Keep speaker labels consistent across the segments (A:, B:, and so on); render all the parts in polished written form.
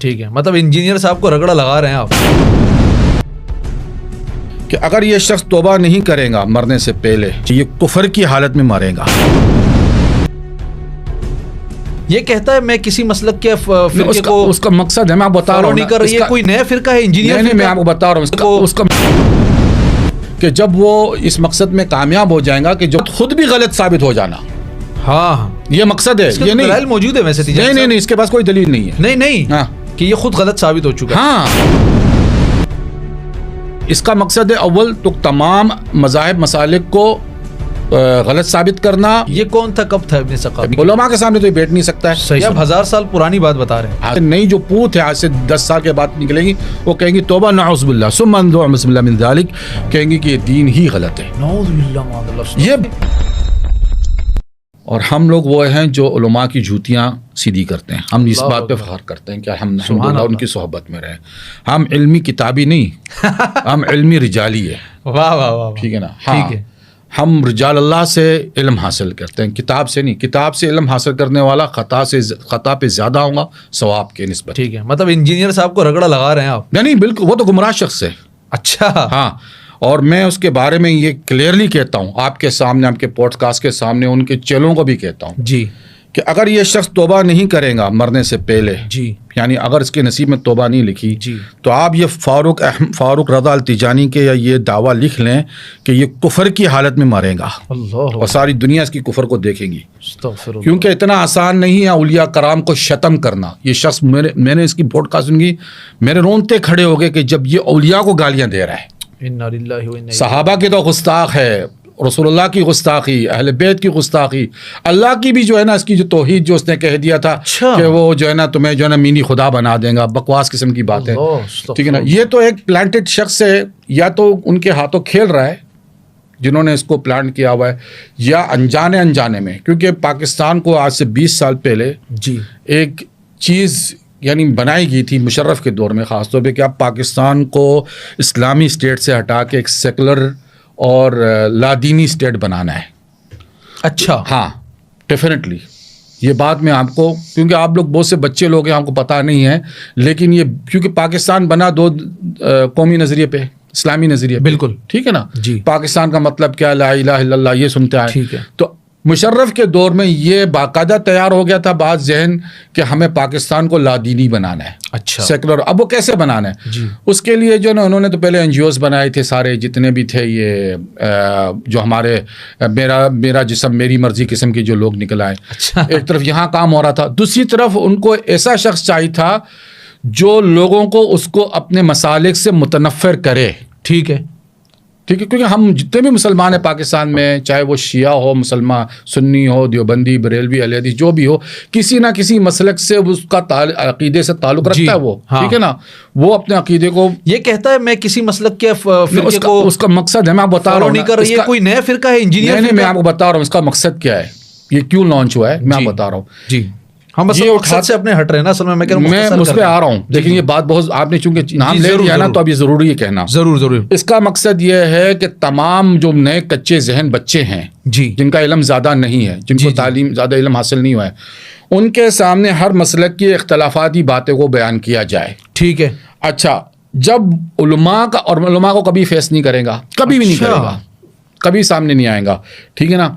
A: ٹھیک ہے، مطلب انجینئر صاحب کو رگڑا لگا رہے ہیں آپ
B: کہ اگر یہ شخص توبہ نہیں کرے گا مرنے سے پہلے یہ کفر کی حالت میں مرے گا.
A: یہ کہتا ہے میں کسی مسلک کے فرقے کو
B: اس کا مقصد ہے، میں آپ بتا رہا ہوں
A: نہیں کر رہی ہے، کوئی نیا فرقہ ہے انجینئر.
B: نہیں میں آپ کو بتا رہا ہوں اس کا کہ جب وہ اس مقصد میں کامیاب ہو جائیں گا کہ جو خود بھی غلط ثابت ہو جانا.
A: ہاں
B: یہ مقصد ہے، یہ نہیں
A: دلائل موجود ہے ویسے.
B: نہیں اس کے پاس کوئی دلیل نہیں ہے.
A: نہیں
B: ہاں
A: کہ یہ خود غلط ثابت ہو چکا ہے.
B: ہاں اس کا مقصد ہے اول تو تمام مذاہب مسالک کو غلط ثابت کرنا.
A: یہ کون تھا، کب تھا ابن ثقافی؟
B: علماء کے سامنے تو یہ بیٹھ نہیں سکتا ہے.
A: صحیح، اب 1000 سال پرانی بات بتا رہے ہیں.
B: نئی جو پوت ہے آج سے 10 سال کے بعد نکلے گی، وہ کہیں گی توبہ نعوذ باللہ ثم انظر بسم اللہ من ذلک، کہیں گی کہ یہ دین ہی غلط ہے.
A: نعوذ باللہ معاذ اللہ.
B: یہ اور ہم لوگ وہ ہیں جو علماء کی جوتیاں سیدھی کرتے ہیں. ہم اس بات پہ فخر کرتے ہیں کہ ہم الحمدللہ ان کی صحبت میں رہے. ہم علمی کتابی نہیں، ہم علمی رجالی ہے.
A: واہ واہ واہ،
B: ٹھیک ہے نا.
A: ٹھیک ہے.
B: ہم رجال اللہ سے علم حاصل کرتے ہیں، کتاب سے نہیں. کتاب سے علم حاصل کرنے والا خطا پہ زیادہ ہوگا ثواب کے نسبت.
A: ٹھیک ہے، مطلب انجینئر صاحب کو رگڑا لگا رہے ہیں آپ.
B: نہیں بالکل، وہ تو گمراہ شخص ہے.
A: اچھا
B: ہاں، اور میں اس کے بارے میں یہ کلیئرلی کہتا ہوں آپ کے سامنے، آپ کے پوڈ کاسٹ کے سامنے، ان کے چیلوں کو بھی کہتا ہوں
A: جی
B: کہ اگر یہ شخص توبہ نہیں کرے گا مرنے سے پہلے،
A: جی،
B: یعنی اگر اس کے نصیب میں توبہ نہیں لکھی،
A: جی،
B: تو آپ یہ فاروق رضا التجانی کے یا یہ دعویٰ لکھ لیں کہ یہ کفر کی حالت میں مرے گا.
A: اللہ،
B: اور ساری دنیا اس کی کفر کو دیکھیں گی.
A: استغفر اللہ.
B: کیونکہ اتنا آسان نہیں ہے اولیاء کرام کو شتم کرنا. یہ شخص میں نے اس کی پوڈ کاسٹ سنی، میرے رونتے کھڑے ہو گئے کہ جب یہ اولیاء کو گالیاں دے رہا ہے.
A: انا للہ و انا الیہ.
B: صحابہ کی تو گستاخ ہے، رسول اللہ کی گستاخی، اہل بیت کی گستاخی، اللہ کی بھی جو ہے نا اس کی جو توحید جو اس نے کہہ دیا تھا کہ وہ جو ہے نا تمہیں جو ہے نا مینی خدا بنا دیں گا. بکواس قسم کی بات ہے. ٹھیک ہے نا. یہ تو ایک پلانٹڈ شخص ہے، یا تو ان کے ہاتھوں کھیل رہا ہے جنہوں نے اس کو پلانٹ کیا ہوا ہے، یا انجانے میں. کیونکہ پاکستان کو آج سے 20 سال پہلے
A: جی
B: ایک چیز یعنی بنائی گئی تھی مشرف کے دور میں، خاص طور پہ کہ آپ پاکستان کو اسلامی اسٹیٹ سے ہٹا کے ایک سیکولر اور لادینی اسٹیٹ بنانا ہے.
A: اچھا،
B: ہاں ڈیفینیٹلی. یہ بات میں آپ کو، کیونکہ آپ لوگ بہت سے بچے لوگ ہیں، آپ کو پتہ نہیں ہے، لیکن یہ کیونکہ پاکستان بنا دو قومی نظریے پہ، اسلامی نظریے پہ.
A: بالکل
B: ٹھیک ہے نا.
A: جی،
B: پاکستان کا مطلب کیا، لا الہ الا اللہ، یہ سنتے آئے.
A: ٹھیک ہے.
B: تو مشرف کے دور میں یہ باقاعدہ تیار ہو گیا تھا بات ذہن کہ ہمیں پاکستان کو لادینی بنانا ہے.
A: اچھا،
B: سیکولر. اب وہ کیسے بنانا ہے؟
A: جی،
B: اس کے لیے جو نا انہوں نے تو پہلے NGOs بنائے تھے، سارے جتنے بھی تھے یہ جو ہمارے میرا جسم میری مرضی قسم کے جو لوگ نکل آئے.
A: اچھا،
B: ایک طرف یہاں کام ہو رہا تھا، دوسری طرف ان کو ایسا شخص چاہیے تھا جو لوگوں کو اس کو اپنے مسالک سے متنفر کرے.
A: ٹھیک ہے.
B: ٹھیک ہے. کیونکہ ہم جتنے بھی مسلمان ہیں پاکستان میں، چاہے وہ شیعہ ہو، مسلمان سنی ہو، دیوبندی، بریلوی، اہل حدیث، جو بھی ہو، کسی نہ کسی مسلک سے اس کا عقیدے سے تعلق رکھتا ہے وہ. ٹھیک ہے نا. وہ اپنے عقیدے کو،
A: یہ کہتا ہے میں کسی مسلک کے فرقے کو
B: اس کا مقصد ہے، میں آپ بتا رہا ہوں
A: نہیں کر رہی ہے، کوئی نیا فرقہ ہے انجینئر.
B: نہیں میں آپ کو بتا رہا ہوں اس کا مقصد کیا ہے، یہ کیوں لانچ ہوا ہے، میں آپ بتا رہا ہوں.
A: جی، ہم بس مقصد سے اپنے ہٹ رہے ہیں نا. اصل میں
B: اس پہ آ رہا ہوں، لیکن یہ بات بہت آپ نے چونکہ نام لے لیا نا، تو اب یہ ضروری ہے کہنا.
A: ضرور.
B: اس کا مقصد یہ ہے کہ تمام جو نئے کچے ذہن بچے ہیں،
A: جی،
B: جن کا علم زیادہ نہیں ہے، جن کو تعلیم زیادہ علم حاصل نہیں ہوا ہے، ان کے سامنے ہر مسلک کی اختلافاتی باتوں کو بیان کیا جائے.
A: ٹھیک ہے.
B: اچھا، جب علماء کو کبھی فیس نہیں کرے گا، کبھی بھی نہیں کرے گا، کبھی سامنے نہیں آئے گا. ٹھیک ہے نا.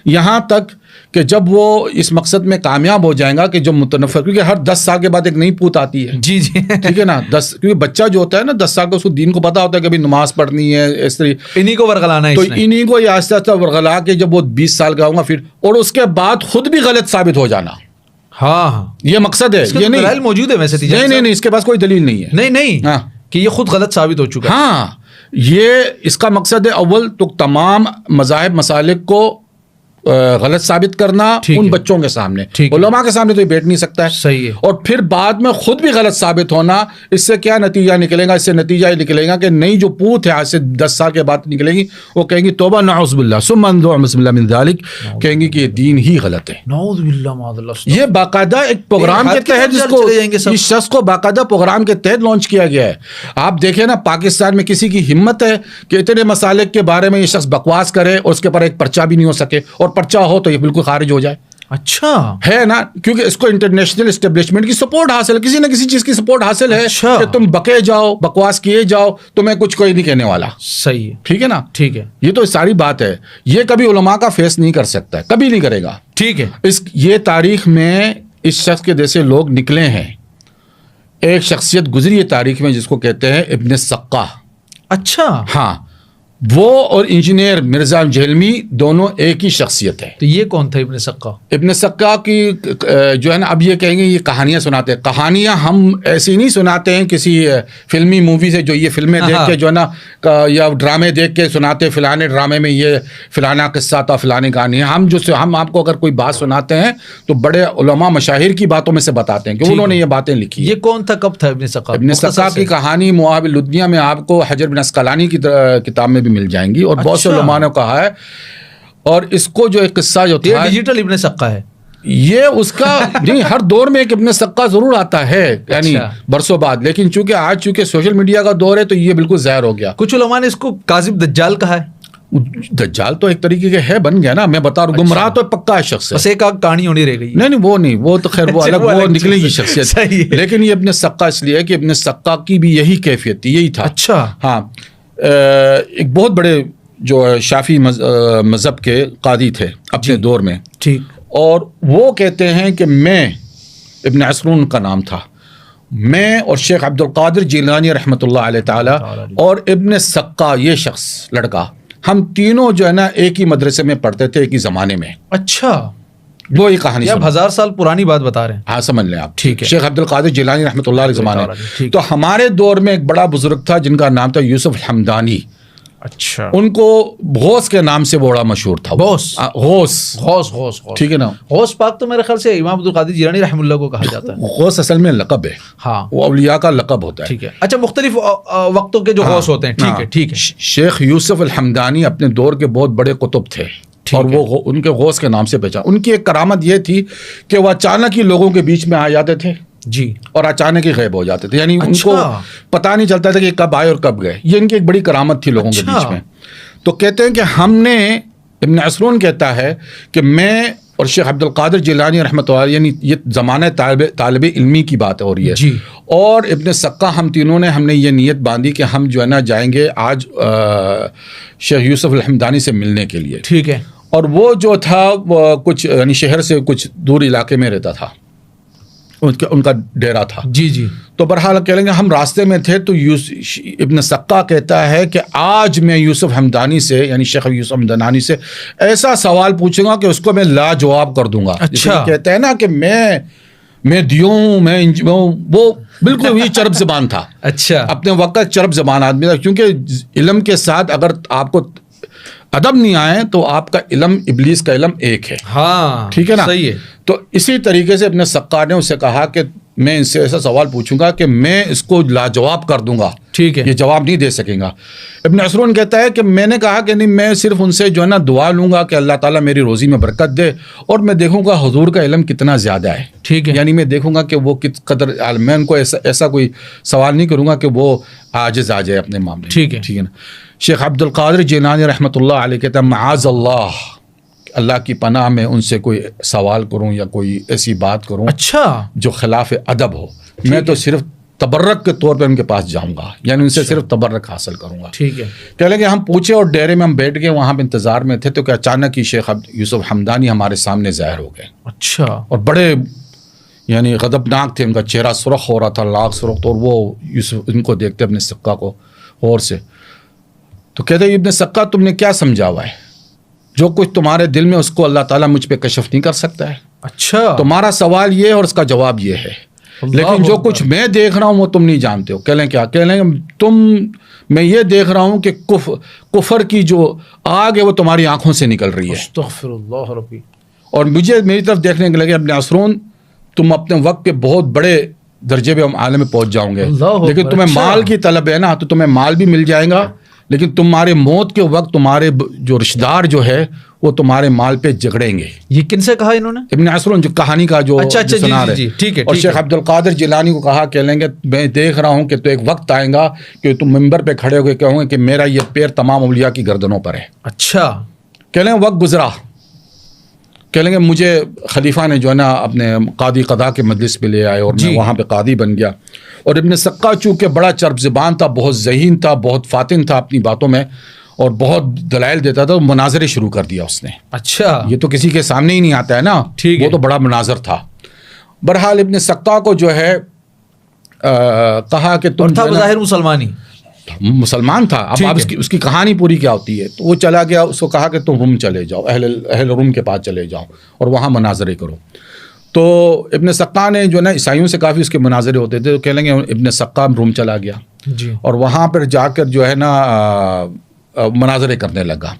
B: یہاں تک کہ جب وہ اس مقصد میں کامیاب ہو جائیں گا کہ جو متنفر، کیونکہ ہر 10 سال کے بعد ایک نئی پوت آتی ہے.
A: جی جی،
B: ٹھیک ہے نا. کیونکہ بچہ جو ہوتا ہے نا 10 سال کا، اس کو دین کو پتا ہوتا ہے کہ ابھی نماز پڑھنی ہے، اس طرح
A: انہیں کو ورغلانا ہے.
B: تو انہیں کو یہ آہستہ آہستہ ورغلا کے جب وہ 20 سال کا ہوگا پھر، اور اس کے بعد خود بھی غلط ثابت ہو جانا.
A: ہاں،
B: یہ مقصد ہے. یہ
A: دلائل موجود ہے ویسے.
B: نہیں اس کے پاس کوئی دلیل نہیں ہے.
A: نہیں
B: ہاں،
A: کہ یہ خود غلط ثابت ہو چکا ہے.
B: ہاں، یہ اس کا مقصد ہے اول تو تمام مذاہب مسالک کو غلط ثابت کرنا ان بچوں کے سامنے. علماء کے سامنے تو یہ بیٹھ نہیں سکتا ہے.
A: صحیح ہے.
B: اور پھر بعد میں خود بھی غلط ثابت ہونا، اس سے کیا نتیجہ نکلے گا؟ اس سے نتیجہ یہ نکلے گا کہ نئی جو پوت ہے آج سے 10 سال کے بعد نکلے گی، وہ کہیں گی توبہ نعوذ باللہ ثم انظر بسم اللہ من ذلک، کہیں گی کہ یہ دین ہی غلط ہے.
A: نعوذ باللہ معاذ اللہ.
B: یہ باقاعدہ ایک پروگرام کے تحت اس شخص کو باقاعدہ پروگرام کے تحت لانچ کیا گیا ہے. آپ دیکھیں نا، پاکستان میں کسی کی ہمت ہے کہ اتنے مسالک کے بارے میں یہ شخص بکواس کرے اور اس کے پر ایک پرچہ بھی نہیں ہو سکے، اور پرچہ ہو تو یہ بالکل خارج ہو جائے.
A: اچھا
B: ہے نا, کیونکہ اس کو انٹرنیشنل اسٹیبلشمنٹ کی سپورٹ حاصل ہے, کسی نہ کسی چیز کی سپورٹ حاصل ہے کہ تم بکے جاؤ, بکواس کیے جاؤ, تمہیں کچھ کوئی نہیں کہنے والا.
A: صحیح ہے,
B: ٹھیک ہے نا,
A: ٹھیک ہے,
B: یہ تو ساری بات ہے. یہ کبھی علماء کا فیس نہیں کر سکتا ہے, کبھی نہیں کرے گا.
A: ٹھیک ہے,
B: یہ تاریخ میں اس شخص کے جیسے لوگ نکلے ہیں. ایک شخصیت گزری ہے تاریخ میں جس کو کہتے ہیں ابن السقا.
A: اچھا,
B: ہاں, وہ اور انجینئر مرزا جہلمی دونوں ایک ہی شخصیت ہے.
A: تو یہ کون تھا ابن سقا؟
B: ابن سقا کی جو ہے نا, اب یہ کہیں گے یہ کہانیاں سناتے ہیں. کہانیاں ہم ایسی نہیں سناتے ہیں کسی فلمی مووی سے, جو یہ فلمیں دیکھ کے جو ہے نا, یا ڈرامے دیکھ کے سناتے, فلانے ڈرامے میں یہ فلانا قصہ تھا, فلانی کہانی. ہم آپ کو اگر کوئی بات سناتے ہیں تو بڑے علماء مشاہیر کی باتوں میں سے بتاتے ہیں کہ انہوں نے یہ باتیں لکھی.
A: یہ کون تھا, کب تھا ابن سقا؟
B: ابن سقا کی کہانی مواہب الدنیا میں آپ کو حجر بن اسقلانی کی کتاب میں بھی مل جائیں گی, اور بہت سے علماء نے کہا ہے. اور اس کو جو ایک قصہ جو تھا,
A: ڈیجیٹل ابن سقا ہے
B: یہ اس کا نہیں, ہر دور میں ایک ابن سقا ضرور آتا ہے, یعنی برسوں بعد. لیکن چونکہ سوشل میڈیا کا دور ہے تو یہ بالکل ظاہر ہو گیا.
A: کچھ علماء نے اس کو کاذب دجال کہا ہے.
B: دجال تو ایک طریقے کے ہے, بن گیا نا, میں بتا رہا ہوں. گمراہ تو پکا ہے شخص,
A: بس ایک کہانی ہونی رہ گئی.
B: نہیں, وہ تو خیر وہ الگ, وہ نکلے گی شخصیت. لیکن یہ ابن سقا اس لیے کہ ابن سقا کی بھی یہی کیفیت تھی, یہی تھا.
A: اچھا,
B: ہاں, ایک بہت بڑے جو شافی مذہب کے قاضی تھے اپنے دور میں.
A: ٹھیک.
B: اور وہ کہتے ہیں کہ میں, ابن عسرون کا نام تھا, میں اور شیخ عبد القادر جیلانی رحمۃ اللہ علیہ تعالی اور ابن سقا یہ شخص لڑکا, ہم تینوں جو ہے نا ایک ہی مدرسے میں پڑھتے تھے ایک ہی زمانے میں.
A: اچھا,
B: وہ یہ کہانی
A: آپ 1000 سال پرانی بات بتا رہے ہیں.
B: ہاں سمجھ لیں آپ.
A: ٹھیک ہے.
B: شیخ عبد القادر جیلانی رحمۃ اللہ علیہ زمانے. تو ہمارے دور میں ایک بڑا بزرگ تھا جن کا نام تھا یوسف الحمدانی.
A: اچھا,
B: ان کو غوث کے نام سے بڑا مشہور تھا.
A: غوث,
B: ٹھیک ہے نا.
A: غوث پاک تو میرے خیال سے امام عبد القادر جیلانی رحمہ اللہ کو کہا جاتا ہے.
B: غوث اصل میں لقب ہے.
A: ہاں, وہ
B: اولیاء کا لقب ہوتا ہے.
A: ٹھیک ہے. اچھا, مختلف وقتوں کے جو غوث ہوتے ہیں. ٹھیک ہے, ٹھیک ہے.
B: شیخ یوسف الحمدانی اپنے دور کے بہت بڑے قطب تھے, اور وہ ان کے غوث کے نام سے پہچان. ان کی ایک کرامت یہ تھی کہ وہ اچانک ہی لوگوں کے بیچ میں آ جاتے تھے
A: جی, اور
B: اچانک ہی غائب ہو جاتے تھے. یعنی ان کو پتہ نہیں چلتا تھا کہ کب آئے اور کب گئے. یہ ان کی ایک بڑی کرامت تھی لوگوں کے بیچ میں. تو کہتے ہیں کہ ہم نے, ابن عسرون کہتا ہے کہ میں اور شیخ عبد القادر جیلانی رحمۃ اللہ, یعنی یہ زمانہ طالب علمی کی بات ہو رہی ہے
A: جی, اور
B: ابن سقا, ہم تینوں نے یہ نیت باندھی کہ ہم جو ہے نا جائیں گے آج شیخ یوسف الحمدانی سے ملنے کے لیے.
A: ٹھیک ہے. اور
B: وہ جو تھا وہ کچھ یعنی شہر سے کچھ دور علاقے میں رہتا تھا, ان کا ڈیرا تھا.
A: جی جی.
B: تو بہرحال کہہ لیں گے ہم راستے میں تھے تو ابن سقا کہتا ہے کہ آج میں یوسف ہمدانی سے, یعنی شیخ یوسف ہمدانی سے ایسا سوال پوچھوں گا کہ اس کو میں لاجواب کر دوں گا.
A: اچھا,
B: کہتا ہے نا کہ میں دیوں, وہ بالکل یہ چرب زبان تھا.
A: اچھا,
B: اپنے وقت چرب زبان آدمی تھا, کیونکہ علم کے ساتھ اگر آپ کو ادب نہیں آئے تو آپ کا علم ابلیس کا علم ایک ہے.
A: ہاں,
B: ٹھیک ہے نا.
A: صحیح ہے.
B: تو اسی طریقے سے اپنے سقا نے اسے کہا کہ میں ان سے ایسا سوال پوچھوں گا کہ میں اس کو لاجواب کر دوں گا.
A: ٹھیک ہے.
B: یہ جواب نہیں دے سکیں گا. ابن عسرون کہتا ہے کہ میں نے کہا کہ نہیں, میں صرف ان سے جو ہے نا دعا لوں گا کہ اللہ تعالیٰ میری روزی میں برکت دے, اور میں دیکھوں گا حضور کا علم کتنا زیادہ ہے.
A: ٹھیک ہے.
B: یعنی میں دیکھوں گا کہ وہ کس قدر عالم, میں ان کو ایسا کوئی سوال نہیں کروں گا کہ وہ عاجز آ جائے اپنے معاملے.
A: ٹھیک ہے.
B: ٹھیک ہے نا. شیخ عبد القادر جیلانی رحمۃ اللہ علیہ کہتا ہے معاذ اللہ کی پناہ میں ان سے کوئی سوال کروں یا کوئی ایسی بات کروں
A: اچھا
B: جو خلاف ادب ہو. میں تو صرف تبرک کے طور پہ ان کے پاس جاؤں گا, یعنی ان سے صرف تبرک حاصل کروں گا.
A: ٹھیک ہے.
B: کہہ لیں کہ ہم پوچھے اور ڈیرے میں ہم بیٹھ گئے, وہاں پہ انتظار میں تھے تو کہ اچانک ہی شیخ یوسف ہمدانی ہمارے سامنے ظاہر ہو گئے.
A: اچھا,
B: اور بڑے یعنی غضبناک تھے, ان کا چہرہ سرخ ہو رہا تھا, لاکھ سرخ. اور وہ یوسف ان کو دیکھتے اپنے سقا کو غور سے, تو کہتے ابن سقا تم نے کیا سمجھا ہوا ہے, جو کچھ تمہارے دل میں اس کو اللہ تعالیٰ مجھ پہ کشف نہیں کر سکتا ہے.
A: اچھا,
B: تمہارا سوال یہ ہے اور اس کا جواب یہ ہے, لیکن جو کچھ میں دیکھ رہا ہوں وہ تم نہیں جانتے ہو. کہہ لیں کیا, کہہ لیں میں یہ دیکھ رہا ہوں کہ کفر کی جو آگ ہے وہ تمہاری آنکھوں سے نکل رہی ہے.
A: استغفر اللہ ربی.
B: اور مجھے میری طرف دیکھنے کے لگے ابن عسرون تم اپنے وقت کے بہت بڑے درجے پہ عالم میں پہنچ جاؤں گے, لیکن تمہیں مال کی طلب ہے نا, تو تمہیں مال بھی مل جائے گا, لیکن تمہارے موت کے وقت تمہارے جو رشتہ دار جو ہے وہ تمہارے مال پہ جھگڑیں گے.
A: یہ کن سے کہا انہوں نے؟
B: ابن عسرون جو کہانی کا جو
A: سنا رہے. ٹھیک ہے.
B: اور شیخ عبد القادر جیلانی کو کہا کہ لیں گے میں دیکھ رہا ہوں کہ تو ایک وقت آئے گا کہ تم ممبر پہ کھڑے ہو کے کہوں گے کہ میرا یہ پیر تمام اولیاء کی گردنوں پر ہے.
A: اچھا,
B: کہہ لیں وقت گزرا کہہ لیں گے مجھے خلیفہ نے جو ہے نا اپنے قاضی قضا کے مجلس پہ لے آئے اور میں وہاں پہ قاضی بن گیا. اور ابن سقا چونکہ بڑا چرب زبان تھا, بہت ذہین تھا, بہت فاتن تھا اپنی باتوں میں, اور بہت دلائل دیتا تھا, مناظرے شروع کر دیا اس نے.
A: اچھا,
B: یہ تو کسی کے سامنے ہی نہیں آتا ہے نا, وہ تو بڑا مناظر تھا. بہرحال ابن سقا کو جو ہے کہا کہ تم
A: تھا بظاہر
B: مسلمان تھا. اب اس کی کہانی پوری کیا ہوتی ہے. تو وہ چلا گیا, اس کو کہا کہ تم روم چلے جاؤ, اہل روم کے پاس چلے جاؤ اور وہاں مناظرے کرو. تو ابن سقا نے جو ہے نا, عیسائیوں سے کافی اس کے مناظرے ہوتے تھے, تو کہہ لیں گے ابن سقا روم چلا گیا اور وہاں پر جا کر جو ہے نا مناظرے کرنے لگا.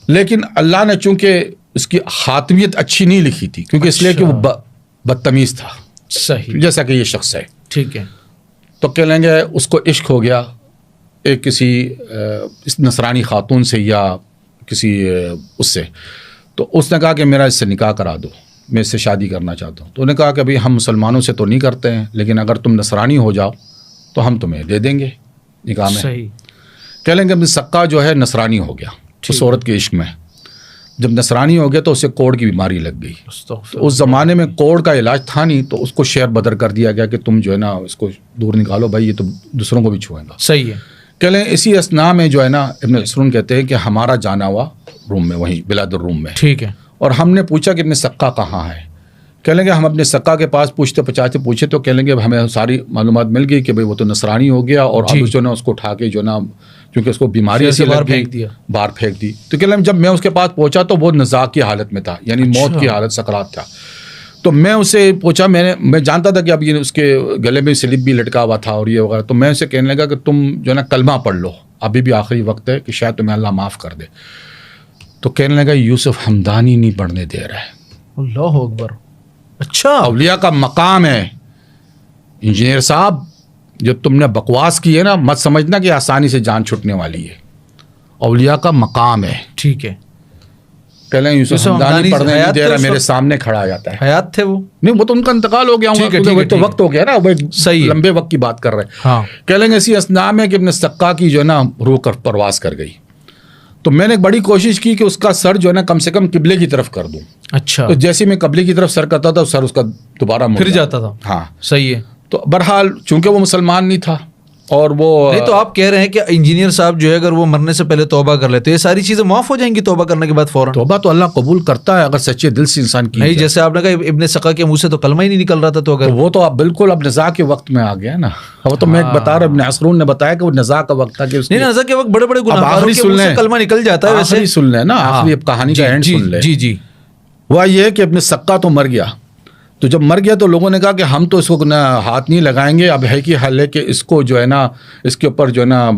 B: لیکن اللہ نے چونکہ اس کی خاتمیت اچھی نہیں لکھی تھی, کیونکہ اس لیے کہ وہ بدتمیز تھا,
A: صحیح,
B: جیسا کہ یہ شخص ہے.
A: ٹھیک ہے.
B: تو کہہ لیں گے اس کو عشق ہو گیا ایک کسی اس نصرانی خاتون سے یا کسی اس سے. تو اس نے کہا کہ میرا اس سے نکاح کرا دو, میں اس سے شادی کرنا چاہتا ہوں. تو انہوں نے کہا کہ ابھی ہم مسلمانوں سے تو نہیں کرتے ہیں, لیکن اگر تم نصرانی ہو جاؤ تو ہم تمہیں دے دیں گے نکاح میں.
A: صحیح.
B: کہہ لیں گے ابن سقا جو ہے نصرانی ہو گیا اس عورت کے عشق میں. جب نصرانی ہو گیا تو اسے کوڑ کی بیماری لگ گئی. تو اس زمانے میں کوڑ کا علاج تھا نہیں, تو اس کو شعر بدر کر دیا گیا کہ تم جو ہے نا اس کو دور نکالو بھائی, یہ تو دوسروں کو بھی چھوئے گا.
A: صحیح ہے.
B: کہہ لیں اسی اسنا میں جو ہے نا ابن عثرون کہتے ہیں کہ ہمارا جانا ہوا روم میں, وہیں بلاد الروم میں.
A: ٹھیک ہے. اور
B: ہم نے پوچھا کہ ابن سقا کہاں ہے. کہہ لیں گے ہم اپنے سقا کے پاس پوچھے تو کہہ لیں گے ہمیں ساری معلومات مل گئی کہ بھئی وہ تو نصرانی ہو گیا, اور اب جو نا اس کو اٹھا کے جو نا کیونکہ اس کو بیماری ایسی لگ گئی باہر پھینک دی. تو کہہ لیں جب میں اس کے پاس پہنچا تو وہ نزاع کی حالت میں تھا, یعنی موت کی حالت, سکرات تھا. تو میں اسے پوچھا, میں جانتا تھا کہ اب یہ اس کے گلے میں سلپ بھی لٹکا ہوا تھا اور یہ وغیرہ. تو میں اسے کہنے لگا کہ تم جو ہے نا کلمہ پڑھ لو, ابھی بھی آخری وقت ہے کہ شاید تمہیں اللہ معاف کر دے. تو کہنے لگا یوسف ہمدانی نہیں پڑھنے دے رہا ہے.
A: اللہ اکبر. اچھا,
B: اولیاء کا مقام ہے. انجینئر صاحب جو تم نے بکواس کی ہے نا, مت سمجھنا کہ آسانی سے جان چھٹنے والی ہے. اولیاء کا مقام ہے.
A: ٹھیک ہے.
B: پہلے یوسف ہمدانی پڑھنے نہیں دے رہا, میرے سامنے کھڑا آ جاتا ہے.
A: حیات تھے وہ؟
B: نہیں, وہ تو ان کا انتقال ہو گیا, تو وقت ہو گیا نا, وہ لمبے وقت کی بات کر رہے ہیں. کہہ لیں گے اسی اسنا میں کہ ابن سقا کی جو ہے نا روح کر پرواز کر گئی. تو میں نے بڑی کوشش کی کہ اس کا سر جو ہے نا کم سے کم قبلے کی طرف کر دوں.
A: اچھا.
B: تو جیسے میں قبلے کی طرف سر کرتا تھا, سر اس کا دوبارہ
A: پھر جاتا تھا.
B: ہاں
A: صحیح ہے.
B: تو بہرحال چونکہ وہ مسلمان نہیں تھا, اور وہ
A: نہیں, تو آپ کہہ رہے ہیں کہ انجینئر صاحب جو ہے اگر وہ مرنے سے پہلے توبہ کر لیتے, یہ ساری چیزیں معاف ہو جائیں گی توبہ کرنے کے بعد فوراً؟
B: توبہ تو اللہ قبول کرتا ہے اگر سچے دل سے انسان کی.
A: نہیں, جیسے آپ نے کہا ابن سقا کے منہ سے تو کلمہ ہی نہیں نکل رہا تھا, تو اگر
B: وہ تو اب بالکل اب نزاع کے وقت میں آ گیا نا. وہ تو میں بتا رہا, ابن عثرون نے بتایا کہ وہ نزاع کا وقت تھا کہ
A: نہیں, نزاع کے وقت بڑے بڑے گناہگاروں کے منہ سے کلمہ نکل جاتا ہے.
B: ویسے سن لیں نا, آخری اب کہانی کا اینڈ سن لیں.
A: جی جی.
B: وہ یہ کہ ابن سقا تو مر گیا. تو جب مر گیا تو لوگوں نے کہا کہ ہم تو اس کو ہاتھ نہیں لگائیں گے, اب ہے کہ حل ہے کہ اس کو جو ہے نا اس کے اوپر جو ہے نا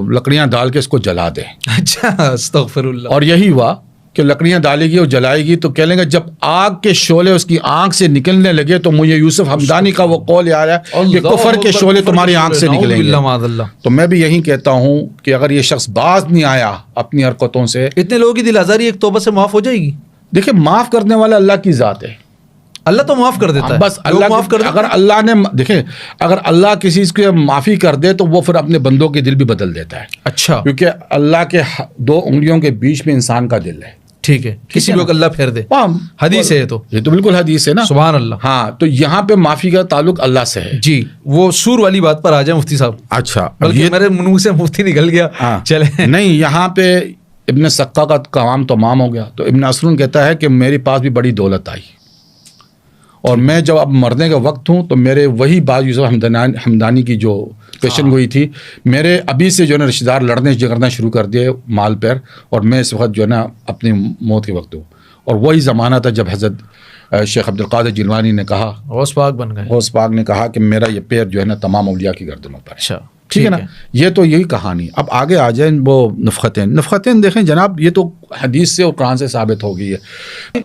B: لکڑیاں ڈال کے اس کو جلا دیں.
A: اچھا, استغفر اللہ.
B: اور یہی ہوا کہ لکڑیاں ڈالے گی اور جلائے گی. تو کہہ لیں گے جب آگ کے شعلے اس کی آنکھ سے نکلنے لگے تو مجھے یوسف ہمدانی کا وہ قول یاد ہے کہ کفر کے شعلے تمہاری آنکھ سے نکلیں گے. تو میں بھی یہی کہتا ہوں کہ اگر یہ شخص باز نہیں آیا اپنی حرکتوں سے,
A: اتنے لوگوں کی دل آزاری ایک توبہ سے معاف ہو جائے گی.
B: دیکھیں, معاف کرنے والا اللہ کی ذات ہے.
A: اللہ تو معاف کر دیتا ہے.
B: بس اللہ معاف کر دے. اگر اللہ نے دیکھیں, اگر اللہ کسی چیز کو معافی کر دے تو وہ پھر اپنے بندوں کے دل بھی بدل دیتا ہے.
A: اچھا.
B: کیونکہ اللہ کے 2 انگلیوں کے بیچ میں انسان کا دل ہے.
A: ٹھیک ہے, کسی کو اللہ پھیر دے. حدیث ہے, تو
B: یہ تو بالکل حدیث ہے نا.
A: سبحان اللہ.
B: ہاں, تو یہاں پہ معافی کا تعلق اللہ سے ہے.
A: جی, وہ سور والی بات پر آ جائیں مفتی صاحب.
B: اچھا,
A: بلکہ میرے منہ سے مفتی نکل گیا. چلے
B: نہیں, یہاں پہ ابن سقا کا کام تمام ہو گیا. تو ابن عثرون کہتا ہے کہ میرے پاس بھی بڑی دولت آئی, اور میں جب اب مرنے کا وقت ہوں تو میرے وہی بات یوسف ہمدانی کی جو پیشن گوئی تھی, میرے ابھی سے جو ہے نا رشتہ دار لڑنے جگڑنا شروع کر دیے مال پر, اور میں اس وقت جو ہے نا اپنی موت کے وقت ہوں. اور وہی زمانہ تھا جب حضرت شیخ عبد القادر جیلانی نے کہا, غوث پاک بن گئے, غوث پاک نے کہا کہ میرا یہ پیر جو ہے نا تمام اولیاء کی گردنوں پر. اچھا, ٹھیک ہے نا. یہ تو یہی کہانی. اب آگے آ جائیں وہ نفختین دیکھیں جناب, یہ تو حدیث سے اور قرآن سے ثابت ہو گئی ہے.